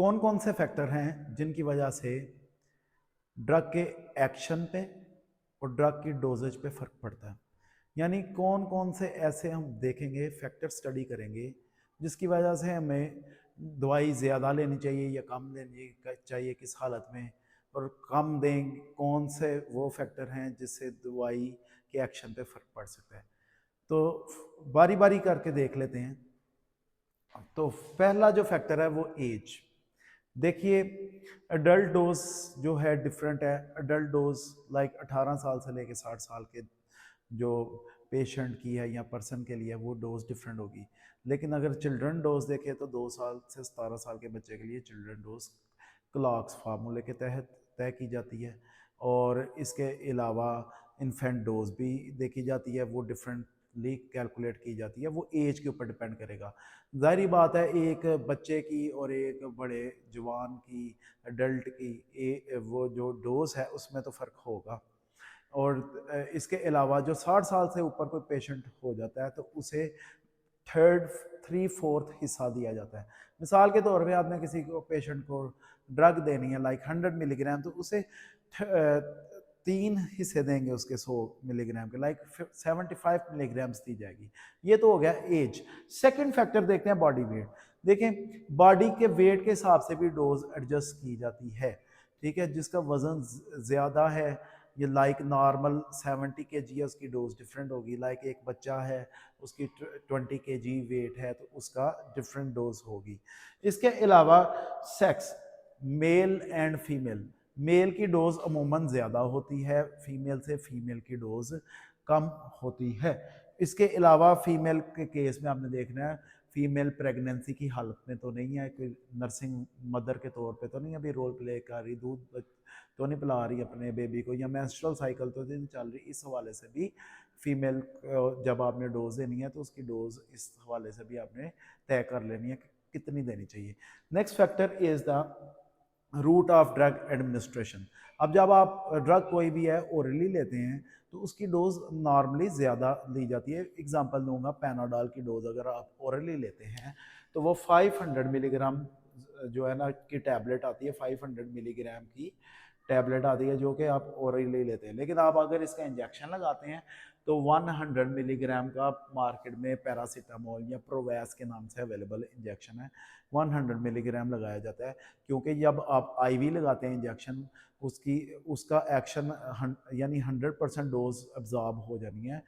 कौन कौन से फैक्टर हैं जिनकी वजह से ड्रग के एक्शन पे और ड्रग की डोजेज पे फ़र्क पड़ता है? यानी कौन कौन से ऐसे हम देखेंगे, फैक्टर स्टडी करेंगे जिसकी वजह से हमें दवाई ज़्यादा लेनी चाहिए या कम लेनी चाहिए, किस हालत में, और कम दें, कौन से वो फैक्टर हैं जिससे दवाई के एक्शन पे फ़र्क पड़ सकता है। तो बारी बारी करके देख लेते हैं। तो पहला जो फैक्टर है वो एज। देखिए, अडल्ट डोज जो है डिफरेंट है। अडल्ट डोज लाइक 18 साल से लेके 60 साल के जो पेशेंट की है या पर्सन के लिए वो डोज डिफरेंट होगी। लेकिन अगर चिल्ड्रन डोज देखें तो 2 साल से 17 साल के बच्चे के लिए चिल्ड्रन डोज क्लॉक्स फार्मूले के तहत तय की जाती है। और इसके अलावा इन्फेंट डोज भी देखी जाती है, वो डिफरेंटली कैलकुलेट की जाती है, वो एज के ऊपर डिपेंड करेगा। ज़ाहिर बात है, एक बच्चे की और एक बड़े जवान की, अडल्ट की वो जो डोज है उसमें तो फ़र्क होगा। और इसके अलावा जो 60 साल से ऊपर कोई पेशेंट हो जाता है तो उसे थर्ड, थ्री फोर्थ हिस्सा दिया जाता है। मिसाल के तौर पे आपने किसी को पेशेंट को ड्रग देनी है लाइक 100 मिलीग्राम, तो उसे 3 हिस्से देंगे उसके 100 मिलीग्राम के, लाइक 75 मिलीग्राम्स दी जाएगी। ये तो हो गया एज। सेकंड फैक्टर देखते हैं बॉडी वेट। देखें, बॉडी के वेट के हिसाब से भी डोज एडजस्ट की जाती है। ठीक है, जिसका वज़न ज़्यादा है, ये लाइक नॉर्मल 70 kg है, उसकी डोज डिफरेंट होगी। लाइक एक बच्चा है, उसकी 20 kg वेट है, तो उसका डिफरेंट डोज होगी। इसके अलावा sex, male and female, male की डोज अमूमन ज़्यादा होती है फीमेल से, फीमेल की डोज कम होती है। इसके अलावा फीमेल के केस में आपने देखना है, फीमेल प्रेगनेंसी की हालत में तो नहीं है, कोई नर्सिंग मदर के तौर पे तो नहीं अभी रोल प्ले कर रही, दूध तो नहीं पिला रही अपने बेबी को, या मेंस्ट्रुअल साइकिल तो नहीं चल रही। इस हवाले से भी फीमेल जब आपने डोज देनी है तो उसकी डोज इस हवाले से भी आपने तय कर लेनी है कि कितनी देनी चाहिए। Next factor is the route of drug administration. अब जब आप ड्रग कोई भी है ओरली लेते हैं तो उसकी डोज नॉर्मली ज़्यादा ली जाती है। एग्जांपल दूंगा, पैनाडॉल की डोज अगर आप ओरली लेते हैं तो वो 500 मिलीग्राम जो है ना की टैबलेट आती है, 500 मिलीग्राम की टैबलेट आती है जो कि आप ओरली लेते हैं। लेकिन आप अगर इसका इंजेक्शन लगाते हैं तो 100 मिलीग्राम का मार्केट में पैरासीटामोल या प्रोवैस के नाम से अवेलेबल इंजेक्शन है, 100 मिलीग्राम लगाया जाता है। क्योंकि जब आप आईवी लगाते हैं इंजेक्शन, उसका एक्शन यानी 100% डोज अब्जॉर्ब हो जानी है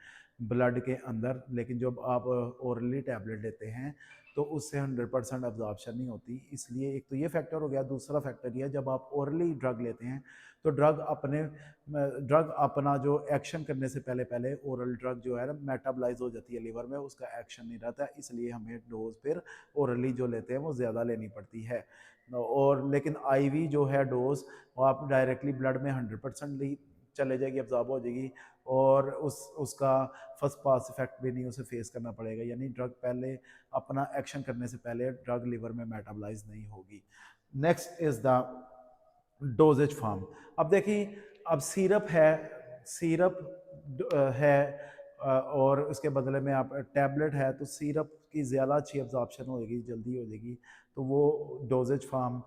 ब्लड के अंदर। लेकिन जब आप ओरली टैबलेट लेते हैं तो उससे 100% अब्जॉर्प्शन नहीं होती। इसलिए एक तो ये फैक्टर हो गया। दूसरा फैक्टर ये है, जब आप ओरली ड्रग लेते हैं तो ड्रग अपना जो एक्शन करने से पहले पहले ओरल ड्रग जो है ना मेटाबलाइज हो जाती है लीवर में, उसका एक्शन नहीं रहता है। इसलिए हमें डोज फिर ओरली जो लेते हैं वो ज़्यादा लेनी पड़ती है। और लेकिन आईवी जो है डोज, वो आप डायरेक्टली ब्लड में 100% ली चले जाएगी, अब्जॉर्ब हो जाएगी, और उसका फर्स्ट पास इफेक्ट भी नहीं उसे फेस करना पड़ेगा। यानी ड्रग पहले अपना एक्शन करने से पहले ड्रग लिवर में मेटाबलाइज नहीं होगी। Next is the doses form. अब देखिए, अब सिरप है, सिरप है, और उसके बदले में आप टैबलेट है, तो सिरप की ज़्यादा अच्छी अब्जॉर्प्शन होगी, जल्दी हो जाएगी, तो वो डोजेज फॉर्म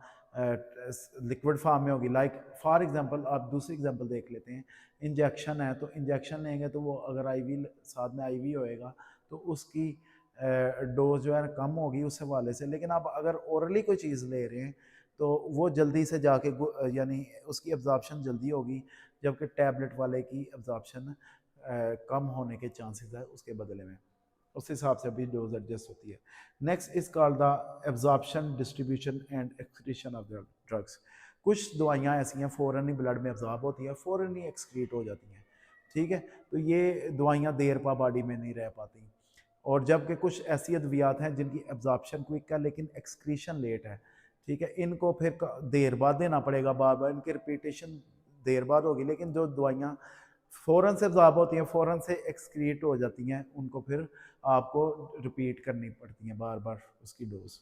लिक्विड फॉर्म में होगी। लाइक फॉर एग्जांपल आप दूसरी एग्जांपल देख लेते हैं, इंजेक्शन है, तो इंजेक्शन लेंगे तो वो अगर आईवी साथ में आईवी होएगा तो उसकी डोज जो है कम होगी उस हवाले से। लेकिन आप अगर ओरली कोई चीज़ ले रहे हैं तो वो जल्दी से जाके यानी उसकी अब्जॉर्प्शन जल्दी होगी, जबकि टैबलेट वाले की अब्जॉर्प्शन कम होने के चांसेस है उसके बदले में। उस हिसाब से भी डोज एडजस्ट होती है। Next is called the absorption, distribution and excretion of drugs. कुछ दवाइयाँ ऐसी हैं फ़ौरन ही ब्लड में अब्जॉर्ब होती है, फ़ौरन ही एक्सक्रीट हो जाती हैं। ठीक है, तो ये दवाइयाँ देर पा बॉडी में नहीं रह पाती। और जबकि कुछ ऐसी अद्वियात हैं जिनकी एब्जॉर्प्शन क्विक है लेकिन एक्सक्रीशन लेट है। ठीक है, इनको फिर देर बाद देना पड़ेगा, बार बार इनकी रिपीटेशन देर बाद होगी। लेकिन जो दवाइयाँ फ़ौरन से अब्जॉर्ब होती हैं, फ़ौरन से एक्सक्रीट हो जाती हैं, उनको फिर आपको रिपीट करनी पड़ती हैं बार बार उसकी dose.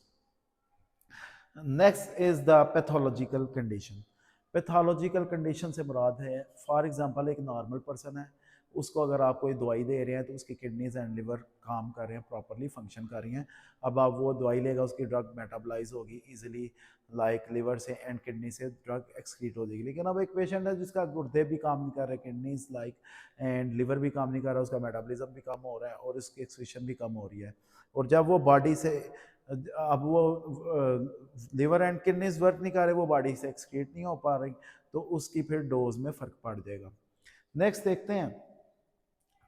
Next is the pathological condition. Pathological condition से मुराद है, फॉर एग्जांपल एक नॉर्मल पर्सन है, उसको अगर आप कोई दवाई दे रहे हैं तो उसकी किडनीज एंड लिवर काम कर रहे हैं, प्रॉपरली फंक्शन कर रही हैं। अब आप वो दवाई लेगा, उसकी ड्रग मेटाबलाइज होगी ईजिली, लाइक लिवर से एंड किडनी से ड्रग एक्सक्रीट हो जाएगी। लेकिन अब एक पेशेंट है जिसका गुर्दे भी काम नहीं कर रहे, किडनीज लाइक एंड लिवर भी काम नहीं कर रहा, उसका मेटाबॉलिज्म भी कम हो रहा है और उसकी एक्सक्रीशन भी कम हो रही है। और जब वो बॉडी से अब वो लिवर एंड किडनीज वर्क नहीं कर रहे, वो बॉडी से एक्सक्रीट नहीं हो पा रही, तो उसकी फिर डोज में फ़र्क पड़ जाएगा। नेक्स्ट देखते हैं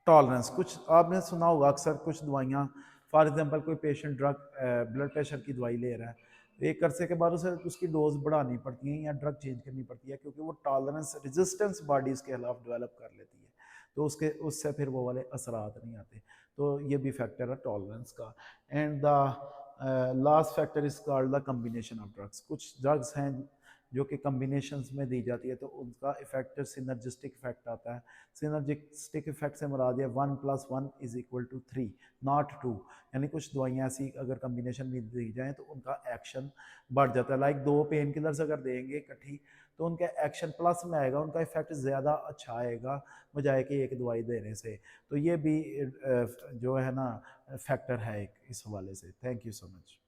टॉलरेंस। कुछ आपने सुना होगा अक्सर कुछ दवाइयाँ, फॉर एग्जांपल कोई पेशेंट ड्रग ब्लड प्रेशर की दवाई ले रहा है, एक अरसे के बाद उसे उसकी डोज बढ़ानी पड़ती है या ड्रग चेंज करनी पड़ती है, क्योंकि वो टॉलरेंस रेजिस्टेंस बॉडी इसके खिलाफ डेवलप कर लेती है, तो उसके उससे फिर वो वाले असरात नहीं आते। तो ये भी फैक्टर है टॉलरेंस का। And the last factor is called the combination of drugs. कुछ ड्रग्स हैं जो कि कम्बिनेशंस में दी जाती है, तो उनका इफेक्ट सिनर्जिस्टिक इफेक्ट आता है। सिनर्जिस्टिक इफेक्ट से मुराद है 1+1=3, नॉट 2। यानी कुछ दवाइयाँ ऐसी अगर कम्बिनेशन में दी जाएँ तो उनका एक्शन बढ़ जाता है। लाइक 2 पेन किलर्स अगर देंगे इकट्ठी तो उनका एक्शन प्लस में आएगा, उनका इफेक्ट ज़्यादा अच्छा आएगा बजाय कि एक दवाई देने से। तो ये भी जो है ना फैक्टर है एक इस हवाले से। Thank you so much.